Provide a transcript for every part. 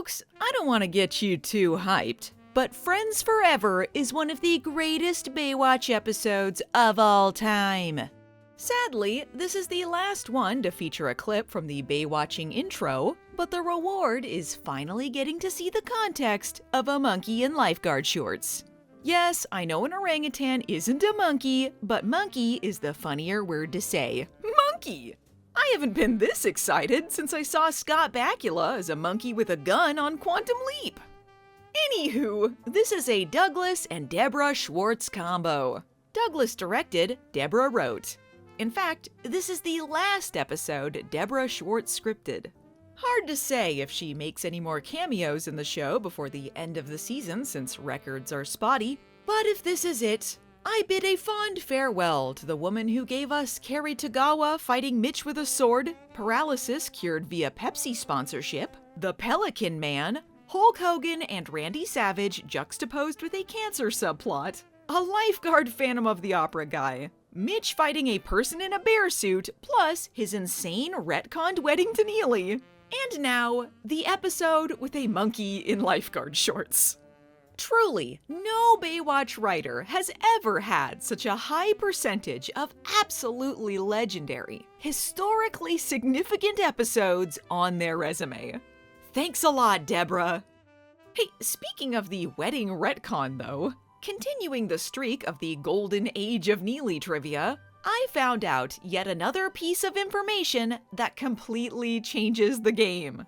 Folks, I don't want to get you too hyped, but Friends Forever is one of the greatest Baywatch episodes of all time. Sadly, this is the last one to feature a clip from the Baywatching intro, but the reward is finally getting to see the context of a monkey in lifeguard shorts. Yes, I know an orangutan isn't a monkey, but monkey is the funnier word to say. Monkey! I haven't been this excited since I saw Scott Bakula as a monkey with a gun on Quantum Leap. Anywho, this is a Douglas and Deborah Schwartz combo. Douglas directed, Deborah wrote. In fact, this is the last episode Deborah Schwartz scripted. Hard to say if she makes any more cameos in the show before the end of the season since records are spotty, but if this is it, I bid a fond farewell to the woman who gave us Kerry Tagawa fighting Mitch with a sword, paralysis cured via Pepsi sponsorship, the Pelican Man, Hulk Hogan and Randy Savage juxtaposed with a cancer subplot, a lifeguard Phantom of the Opera guy, Mitch fighting a person in a bear suit, plus his insane retconned wedding to Neely, and now, the episode with a monkey in lifeguard shorts. Truly, no Baywatch writer has ever had such a high percentage of absolutely legendary, historically significant episodes on their resume. Thanks a lot, Deborah. Hey, speaking of the wedding retcon though, continuing the streak of the golden age of Neely trivia, I found out yet another piece of information that completely changes the game.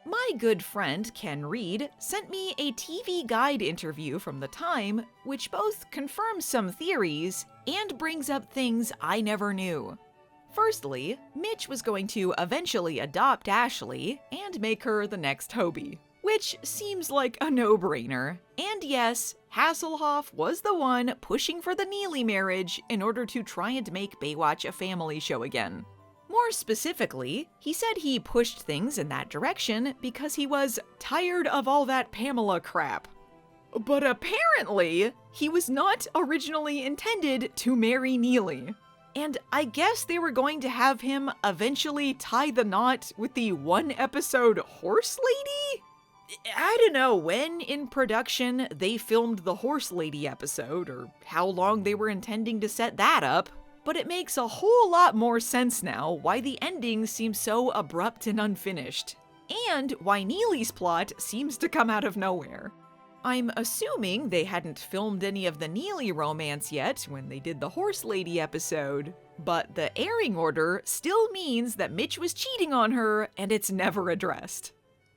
My good friend Ken Reed sent me a TV Guide interview from the time, which both confirms some theories and brings up things I never knew. Firstly, Mitch was going to eventually adopt Ashley and make her the next Hobie, which seems like a no-brainer. And yes, Hasselhoff was the one pushing for the Neely marriage in order to try and make Baywatch a family show again. More specifically, he said he pushed things in that direction because he was tired of all that Pamela crap. But apparently, he was not originally intended to marry Neely. And I guess they were going to have him eventually tie the knot with the one-episode horse lady? I don't know when in production they filmed the horse lady episode, or how long they were intending to set that up, but it makes a whole lot more sense now why the ending seems so abrupt and unfinished, and why Neely's plot seems to come out of nowhere. I'm assuming they hadn't filmed any of the Neely romance yet when they did the horse lady episode, but the airing order still means that Mitch was cheating on her and it's never addressed.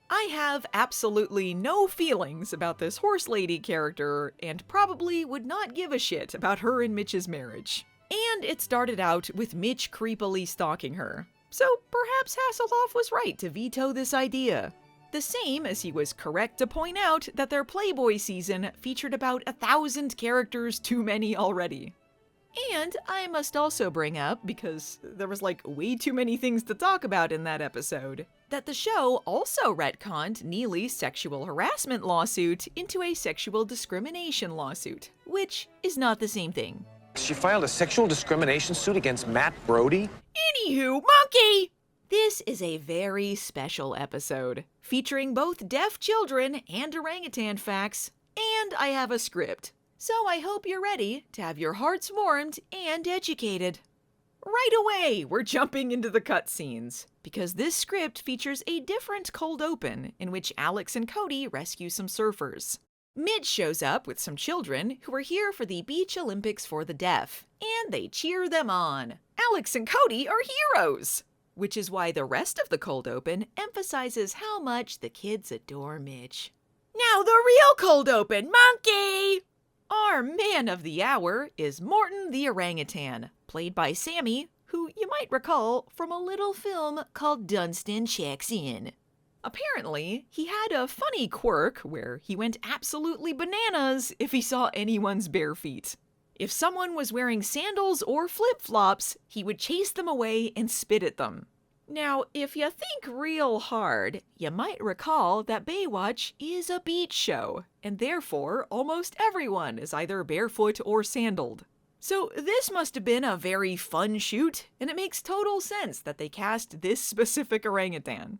I have absolutely no feelings about this horse lady character and probably would not give a shit about her and Mitch's marriage. And it started out with Mitch creepily stalking her. So perhaps Hasselhoff was right to veto this idea. The same as he was correct to point out that their Playboy season featured about 1,000 characters too many already. And I must also bring up, because there was like way too many things to talk about in that episode, that the show also retconned Neely's sexual harassment lawsuit into a sexual discrimination lawsuit, which is not the same thing. She filed a sexual discrimination suit against Matt Brody? Anywho, monkey! This is a very special episode, featuring both deaf children and orangutan facts, and I have a script. So I hope you're ready to have your hearts warmed and educated. Right away, we're jumping into the cutscenes, because this script features a different cold open in which Alex and Cody rescue some surfers. Mitch shows up with some children who are here for the Beach Olympics for the Deaf, and they cheer them on. Alex and Cody are heroes! Which is why the rest of the cold open emphasizes how much the kids adore Mitch. Now the real cold open, monkey! Our man of the hour is Morton the orangutan, played by Sammy, who you might recall from a little film called Dunstan Checks In. Apparently, he had a funny quirk where he went absolutely bananas if he saw anyone's bare feet. If someone was wearing sandals or flip-flops, he would chase them away and spit at them. Now, if you think real hard, you might recall that Baywatch is a beach show, and therefore almost everyone is either barefoot or sandaled. So this must have been a very fun shoot, and it makes total sense that they cast this specific orangutan.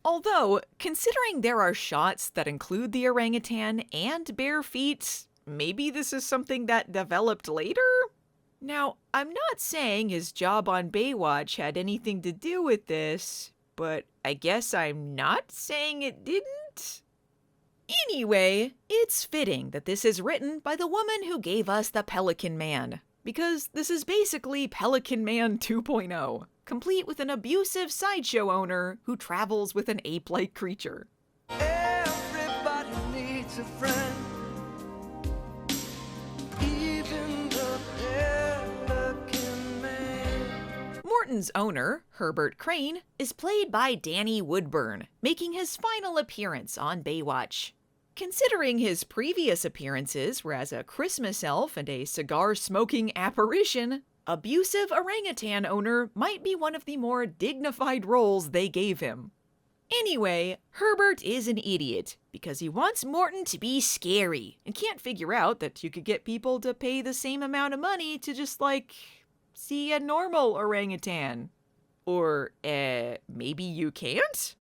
Although, considering there are shots that include the orangutan and bare feet, maybe this is something that developed later? Now, I'm not saying his job on Baywatch had anything to do with this, but I guess I'm not saying it didn't? Anyway, it's fitting that this is written by the woman who gave us the Pelican Man, because this is basically Pelican Man 2.0, complete with an abusive sideshow owner who travels with an ape-like creature. Everybody needs a friend, even the Pelican Man. Morton's owner, Herbert Crane, is played by Danny Woodburn, making his final appearance on Baywatch. Considering his previous appearances were as a Christmas elf and a cigar-smoking apparition, abusive orangutan owner might be one of the more dignified roles they gave him. Anyway, Herbert is an idiot because he wants Morton to be scary and can't figure out that you could get people to pay the same amount of money to just, see a normal orangutan. Or, maybe you can't?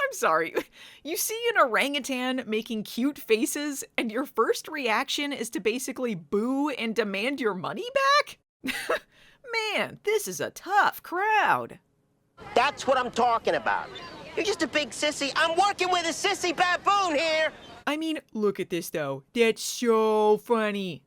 I'm sorry. You see an orangutan making cute faces, and your first reaction is to basically boo and demand your money back? Man, this is a tough crowd. That's what I'm talking about. You're just a big sissy. I'm working with a sissy baboon here. I mean, look at this though. That's so funny.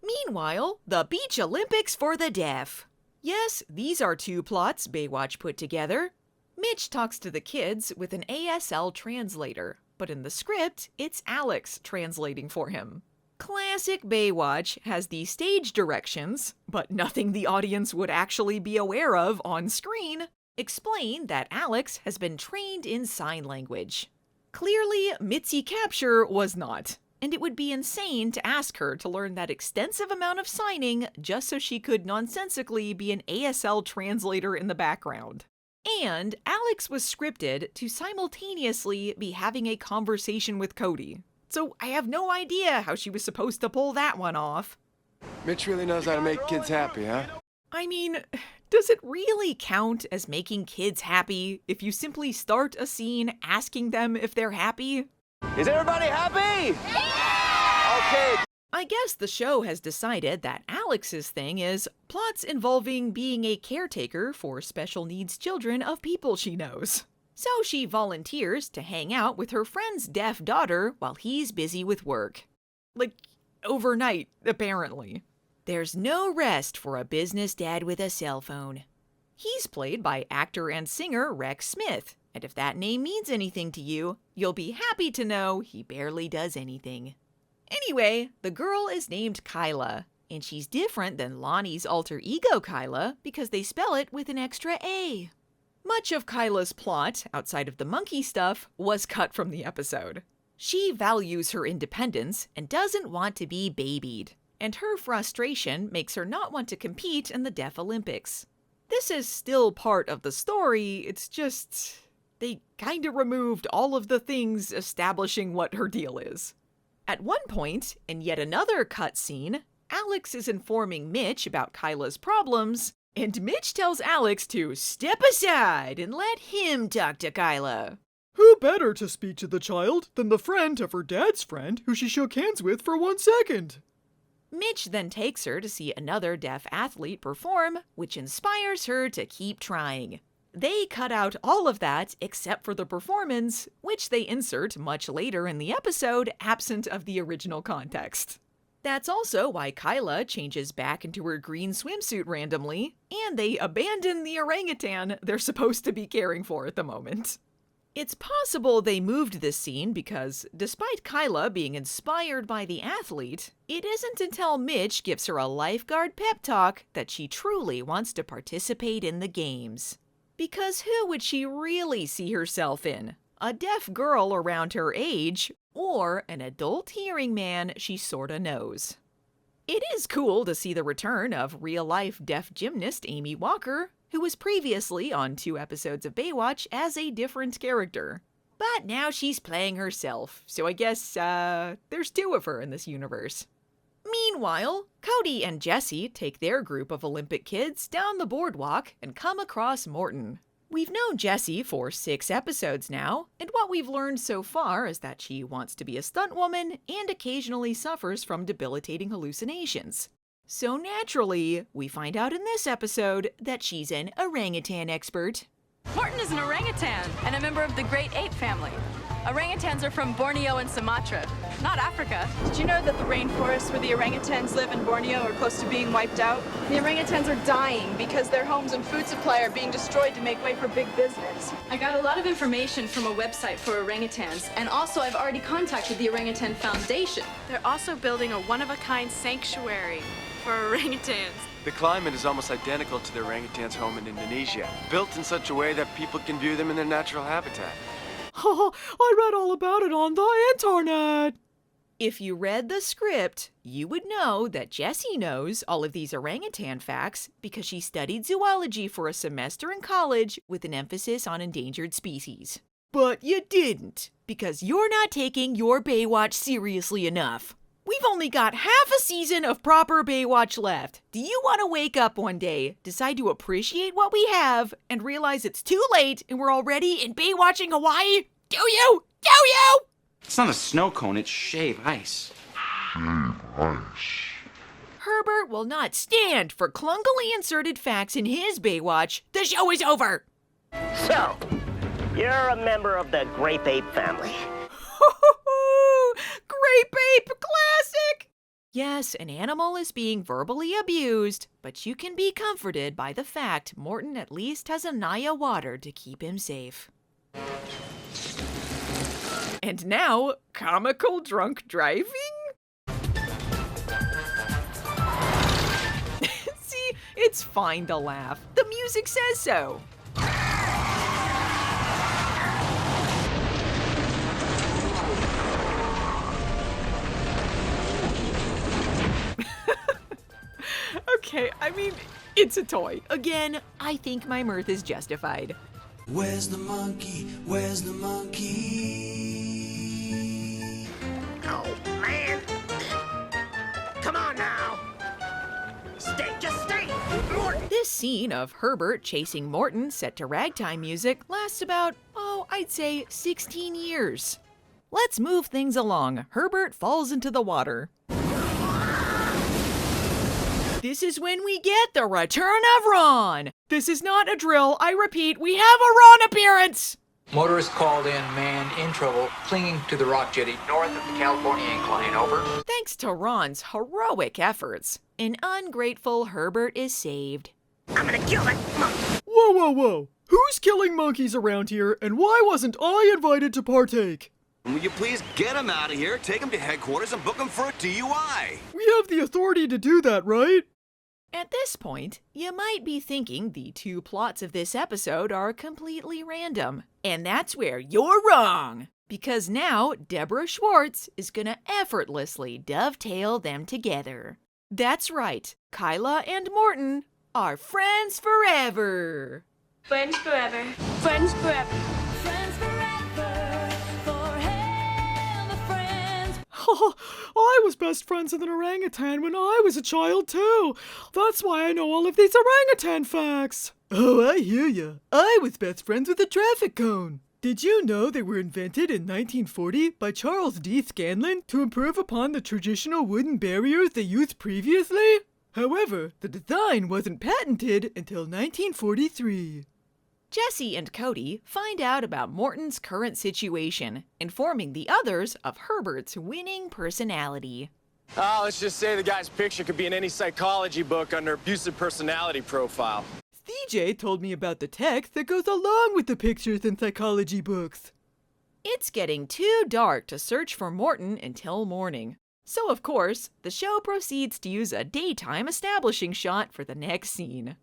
Meanwhile, the Beach Olympics for the deaf. Yes, these are two plots Baywatch put together. Mitch talks to the kids with an ASL translator, but in the script, it's Alex translating for him. Classic Baywatch has the stage directions, but nothing the audience would actually be aware of on screen, explain that Alex has been trained in sign language. Clearly, Mitzi Kapture was not, and it would be insane to ask her to learn that extensive amount of signing just so she could nonsensically be an ASL translator in the background. And Alex was scripted to simultaneously be having a conversation with Cody. So I have no idea how she was supposed to pull that one off. Mitch really knows how to make kids happy, huh? I mean, does it really count as making kids happy if you simply start a scene asking them if they're happy? Is everybody happy? Okay. I guess the show has decided that Alex's thing is plots involving being a caretaker for special needs children of people she knows. So she volunteers to hang out with her friend's deaf daughter while he's busy with work. Overnight, apparently. There's no rest for a business dad with a cell phone. He's played by actor and singer Rex Smith, and if that name means anything to you, you'll be happy to know he barely does anything. Anyway, the girl is named Kyla, and she's different than Lonnie's alter ego Kyla because they spell it with an extra A. Much of Kyla's plot, outside of the monkey stuff, was cut from the episode. She values her independence and doesn't want to be babied, and her frustration makes her not want to compete in the Deaf Olympics. This is still part of the story, it's just they kinda removed all of the things establishing what her deal is. At one point, in yet another cutscene, Alex is informing Mitch about Kyla's problems, and Mitch tells Alex to step aside and let him talk to Kyla. Who better to speak to the child than the friend of her dad's friend who she shook hands with for 1 second? Mitch then takes her to see another deaf athlete perform, which inspires her to keep trying. They cut out all of that except for the performance, which they insert much later in the episode, absent of the original context. That's also why Kyla changes back into her green swimsuit randomly, and they abandon the orangutan they're supposed to be caring for at the moment. It's possible they moved this scene because, despite Kyla being inspired by the athlete, it isn't until Mitch gives her a lifeguard pep talk that she truly wants to participate in the games. Because who would she really see herself in? A deaf girl around her age, or an adult hearing man she sorta knows? It is cool to see the return of real-life deaf gymnast Amy Walker, who was previously on 2 episodes of Baywatch as a different character. But now she's playing herself, so I guess, there's two of her in this universe. Meanwhile, Cody and Jesse take their group of Olympic kids down the boardwalk and come across Morton. We've known Jessie for 6 episodes now, and what we've learned so far is that she wants to be a stunt woman and occasionally suffers from debilitating hallucinations. So naturally, we find out in this episode that she's an orangutan expert. Morton is an orangutan and a member of the great ape family. Orangutans are from Borneo and Sumatra, not Africa. Did you know that the rainforests where the orangutans live in Borneo are close to being wiped out? The orangutans are dying because their homes and food supply are being destroyed to make way for big business. I got a lot of information from a website for orangutans, and also I've already contacted the Orangutan Foundation. They're also building a one-of-a-kind sanctuary for orangutans. The climate is almost identical to the orangutan's home in Indonesia, built in such a way that people can view them in their natural habitat. I read all about it on the internet. If you read the script, you would know that Jessie knows all of these orangutan facts because she studied zoology for a semester in college with an emphasis on endangered species. But you didn't, because you're not taking your Baywatch seriously enough. We've only got half a season of proper Baywatch left. Do you want to wake up one day, decide to appreciate what we have, and realize it's too late and we're already in Baywatching Hawaii? Do you? Do you? It's not a snow cone, it's shave ice. Herbert will not stand for clunkily inserted facts in his Baywatch. The show is over. So, you're a member of the grape ape family. Grape ape classic! Yes, an animal is being verbally abused, but you can be comforted by the fact Morton at least has a Naya water to keep him safe. And now, comical drunk driving? See, it's fine to laugh. The music says so. Okay, I mean, it's a toy. Again, I think my mirth is justified. Where's the monkey? Where's the monkey? Oh, man. Come on now. Just stay. Morton. This scene of Herbert chasing Morton set to ragtime music lasts about, I'd say 16 years. Let's move things along. Herbert falls into the water. This is when we get the return of Ron. This is not a drill. I repeat, we have a Ron appearance. Motorist called in, man in trouble, clinging to the rock jetty north of the California incline, over. Thanks to Ron's heroic efforts, an ungrateful Herbert is saved. I'm gonna kill that monkey. Whoa. Who's killing monkeys around here, and why wasn't I invited to partake? Will you please get him out of here, take him to headquarters, and book him for a DUI? We have the authority to do that, right? At this point, you might be thinking the 2 plots of this episode are completely random. And that's where you're wrong! Because now Deborah Schwartz is gonna effortlessly dovetail them together. That's right, Kyla and Morton are friends forever! Friends forever. Friends forever. Friends forever, forever friends. I was best friends with an orangutan when I was a child, too. That's why I know all of these orangutan facts. Oh, I hear ya. I was best friends with a traffic cone. Did you know they were invented in 1940 by Charles D. Scanlon to improve upon the traditional wooden barriers they used previously? However, the design wasn't patented until 1943. Jesse and Cody find out about Morton's current situation, informing the others of Herbert's winning personality. Let's just say the guy's picture could be in any psychology book under abusive personality profile. CJ told me about the text that goes along with the pictures in psychology books. It's getting too dark to search for Morton until morning. So of course, the show proceeds to use a daytime establishing shot for the next scene.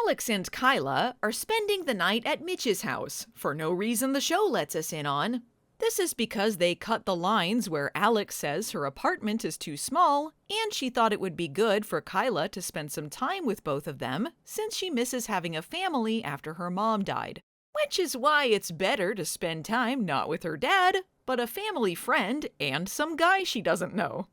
Alex and Kyla are spending the night at Mitch's house, for no reason the show lets us in on. This is because they cut the lines where Alex says her apartment is too small, and she thought it would be good for Kyla to spend some time with both of them, since she misses having a family after her mom died. Which is why it's better to spend time not with her dad, but a family friend and some guy she doesn't know.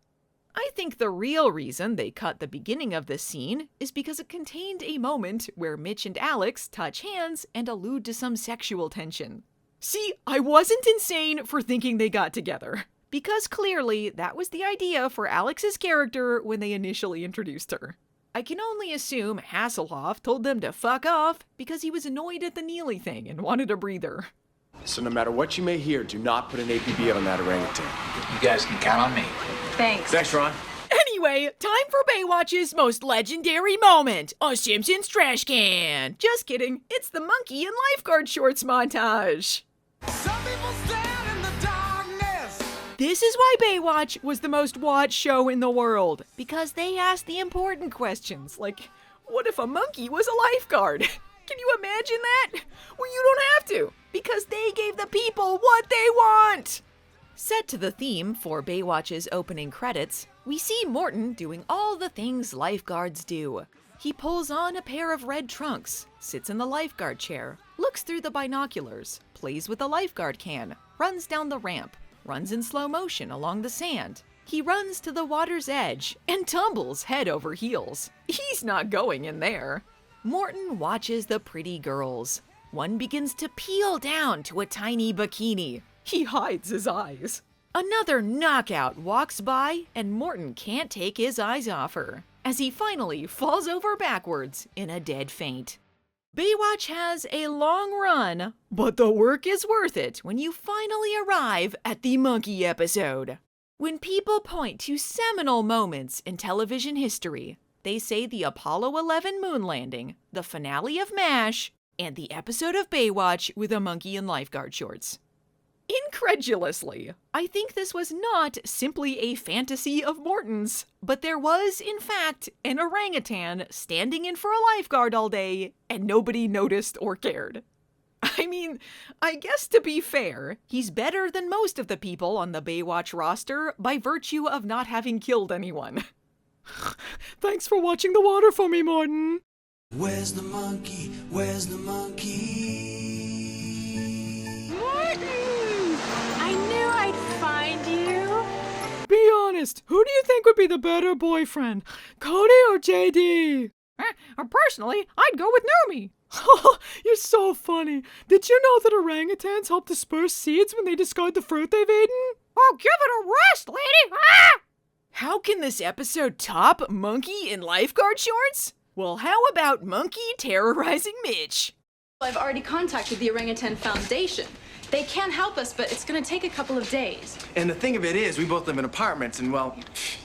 I think the real reason they cut the beginning of this scene is because it contained a moment where Mitch and Alex touch hands and allude to some sexual tension. See, I wasn't insane for thinking they got together, because clearly that was the idea for Alex's character when they initially introduced her. I can only assume Hasselhoff told them to fuck off because he was annoyed at the Neely thing and wanted a breather. So no matter what you may hear, do not put an APB on that orangutan. You guys can count on me. Thanks. Thanks, Ron. Anyway, time for Baywatch's most legendary moment, a Simpsons trash can. Just kidding, it's the monkey in lifeguard shorts montage. Some people stand in the darkness. This is why Baywatch was the most watched show in the world, because they asked the important questions, like, what if a monkey was a lifeguard? Can you imagine that? Well, you don't have to, because they gave the people what they want. Set to the theme for Baywatch's opening credits, we see Morton doing all the things lifeguards do. He pulls on a pair of red trunks, sits in the lifeguard chair, looks through the binoculars, plays with a lifeguard can, runs down the ramp, runs in slow motion along the sand. He runs to the water's edge and tumbles head over heels. He's not going in there. Morton watches the pretty girls. One begins to peel down to a tiny bikini. He hides his eyes. Another knockout walks by, and Morton can't take his eyes off her, as he finally falls over backwards in a dead faint. Baywatch has a long run, but the work is worth it when you finally arrive at the monkey episode. When people point to seminal moments in television history, they say the Apollo 11 moon landing, the finale of MASH, and the episode of Baywatch with a monkey in lifeguard shorts. Incredulously, I think this was not simply a fantasy of Morton's, but there was, in fact, an orangutan standing in for a lifeguard all day, and nobody noticed or cared. I mean, I guess to be fair, he's better than most of the people on the Baywatch roster by virtue of not having killed anyone. Thanks for watching the water for me, Morton. Where's the monkey? Where's the monkey? I knew I'd find you. Be honest, who do you think would be the better boyfriend, Cody or JD? Personally, I'd go with Numi. You're so funny. Did you know that orangutans help disperse seeds when they discard the fruit they've eaten? Oh, give it a rest, lady! Ah! How can this episode top monkey in lifeguard shorts? Well, how about monkey terrorizing Mitch? I've already contacted the Orangutan Foundation. They can help us, but it's gonna take a couple of days. And the thing of it is, we both live in apartments, and well,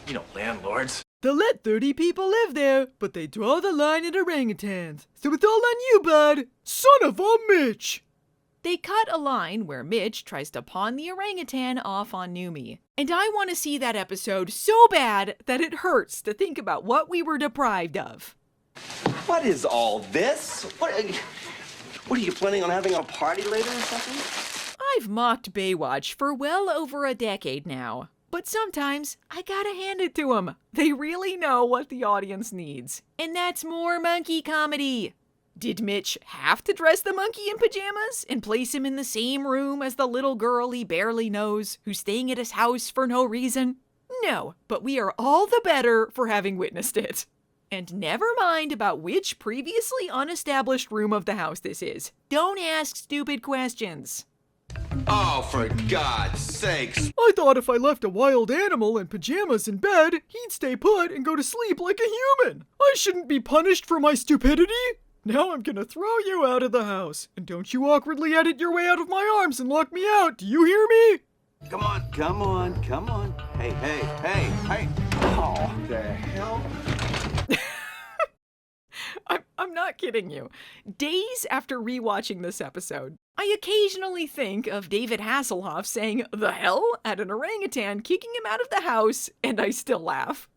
you know, landlords. They'll let 30 people live there, but they draw the line at orangutans. So it's all on you, bud. Son of a Mitch. They cut a line where Mitch tries to pawn the orangutan off on Numi. And I want to see that episode so bad that it hurts to think about what we were deprived of. What is all this? What are you planning on having a party later or something? I've mocked Baywatch for well over a decade now. But sometimes, I gotta hand it to them. They really know what the audience needs. And that's more monkey comedy. Did Mitch have to dress the monkey in pajamas and place him in the same room as the little girl he barely knows who's staying at his house for no reason? No, but we are all the better for having witnessed it. And never mind about which previously unestablished room of the house this is. Don't ask stupid questions. Oh, for God's sakes. I thought if I left a wild animal in pajamas in bed, he'd stay put and go to sleep like a human. I shouldn't be punished for my stupidity. Now I'm gonna throw you out of the house. And don't you awkwardly edit your way out of my arms and lock me out. Do you hear me? Come on, come on, come on. Hey, hey, hey, hey. Oh, the hell? I'm not kidding you. Days after rewatching this episode, I occasionally think of David Hasselhoff saying "the hell" at an orangutan kicking him out of the house, and I still laugh.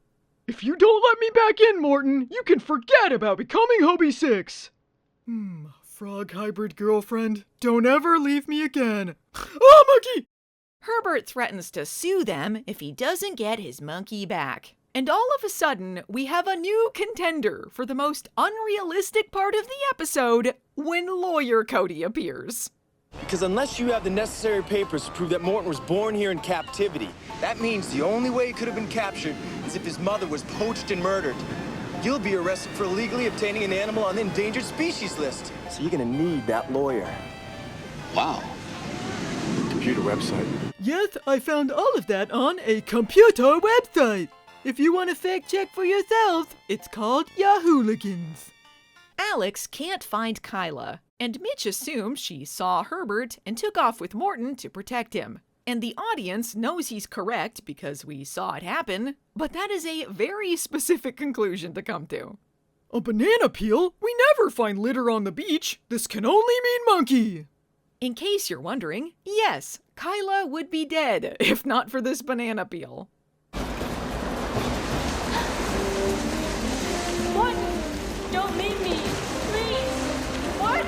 If you don't let me back in, Morton, you can forget about becoming Hobie 6. Frog hybrid girlfriend, don't ever leave me again. Oh, monkey! Herbert threatens to sue them if he doesn't get his monkey back. And all of a sudden, we have a new contender for the most unrealistic part of the episode when Lawyer Cody appears. Because unless you have the necessary papers to prove that Morton was born here in captivity, that means the only way he could have been captured is if his mother was poached and murdered. You'll be arrested for illegally obtaining an animal on the endangered species list. So you're gonna need that lawyer. Wow. Computer website. Yes, I found all of that on a computer website. If you want to fact check for yourself, it's called Yahooligans. Alex can't find Kyla, and Mitch assumes she saw Herbert and took off with Morton to protect him. And the audience knows he's correct because we saw it happen, but that is a very specific conclusion to come to. A banana peel? We never find litter on the beach. This can only mean monkey. In case you're wondering, yes, Kyla would be dead if not for this banana peel. What? Don't leave me. Please. What?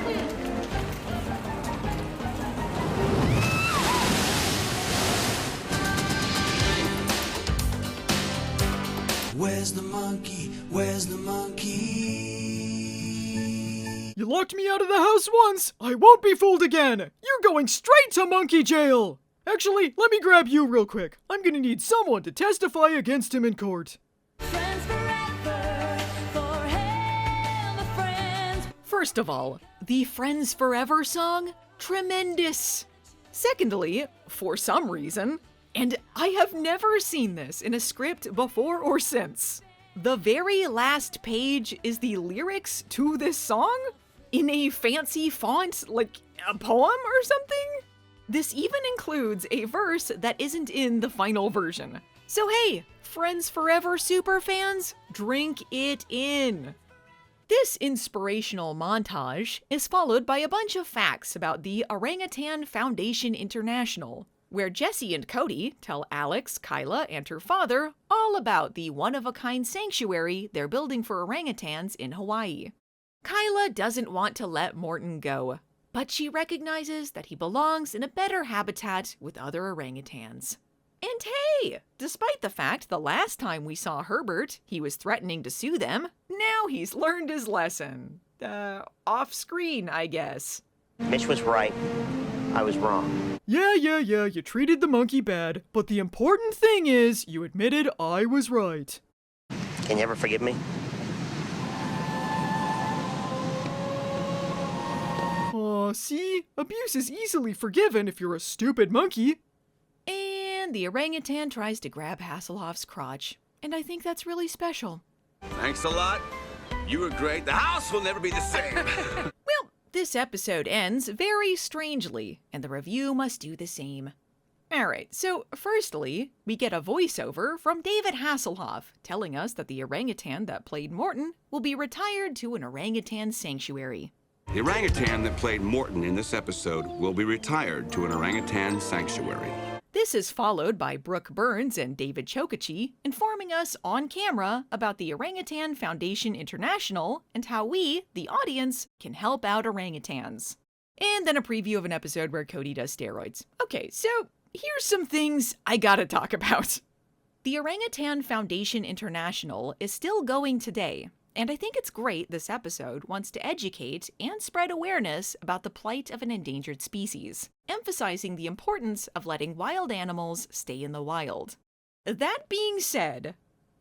Where's the monkey? Where's the monkey? You locked me out of the house once. I won't be fooled again. You're going straight to monkey jail. Actually, let me grab you real quick. I'm gonna need someone to testify against him in court. First of all, the Friends Forever song? Tremendous! Secondly, for some reason, and I have never seen this in a script before or since, the very last page is the lyrics to this song? In a fancy font, like a poem or something? This even includes a verse that isn't in the final version. So hey, Friends Forever superfans, drink it in! This inspirational montage is followed by a bunch of facts about the Orangutan Foundation International, where Jesse and Cody tell Alex, Kyla, and her father all about the one-of-a-kind sanctuary they're building for orangutans in Hawaii. Kyla doesn't want to let Morton go, but she recognizes that he belongs in a better habitat with other orangutans. And hey, despite the fact the last time we saw Herbert, he was threatening to sue them, now he's learned his lesson. Off screen, I guess. Mitch was right. I was wrong. Yeah, you treated the monkey bad, but the important thing is you admitted I was right. Can you ever forgive me? Aw, see? Abuse is easily forgiven if you're a stupid monkey. And the orangutan tries to grab Hasselhoff's crotch, and I think that's really special. Thanks a lot. You were great. The house will never be the same. Well, this episode ends very strangely, and the review must do the same. Alright, so firstly, we get a voiceover from David Hasselhoff telling us that the orangutan that played Morton will be retired to an orangutan sanctuary. The orangutan that played Morton in this episode will be retired to an orangutan sanctuary. This is followed by Brooke Burns and David Chokachi informing us on camera about the Orangutan Foundation International and how we, the audience, can help out orangutans. And then a preview of an episode where Cody does steroids. Okay, so here's some things I gotta talk about. The Orangutan Foundation International is still going today, and I think it's great this episode wants to educate and spread awareness about the plight of an endangered species, emphasizing the importance of letting wild animals stay in the wild. That being said,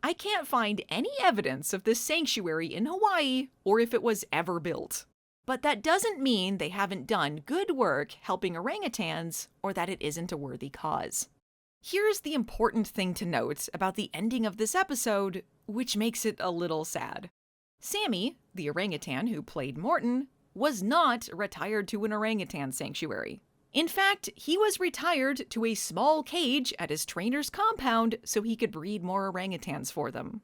I can't find any evidence of this sanctuary in Hawaii or if it was ever built. But that doesn't mean they haven't done good work helping orangutans or that it isn't a worthy cause. Here's the important thing to note about the ending of this episode, which makes it a little sad. Sammy, the orangutan who played Morton, was not retired to an orangutan sanctuary. In fact, he was retired to a small cage at his trainer's compound so he could breed more orangutans for them.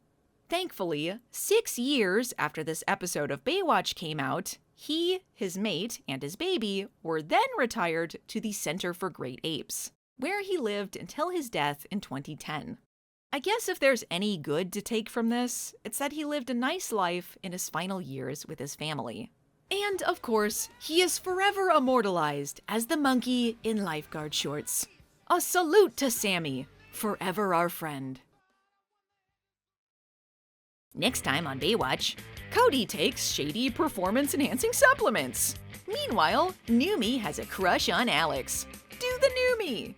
Thankfully, 6 years after this episode of Baywatch came out, he, his mate, and his baby were then retired to the Center for Great Apes, where he lived until his death in 2010. I guess if there's any good to take from this, it's that he lived a nice life in his final years with his family. And, of course, he is forever immortalized as the monkey in lifeguard shorts. A salute to Sammy, forever our friend. Next time on Baywatch, Cody takes shady performance-enhancing supplements. Meanwhile, Numi has a crush on Alex. Do the Numi!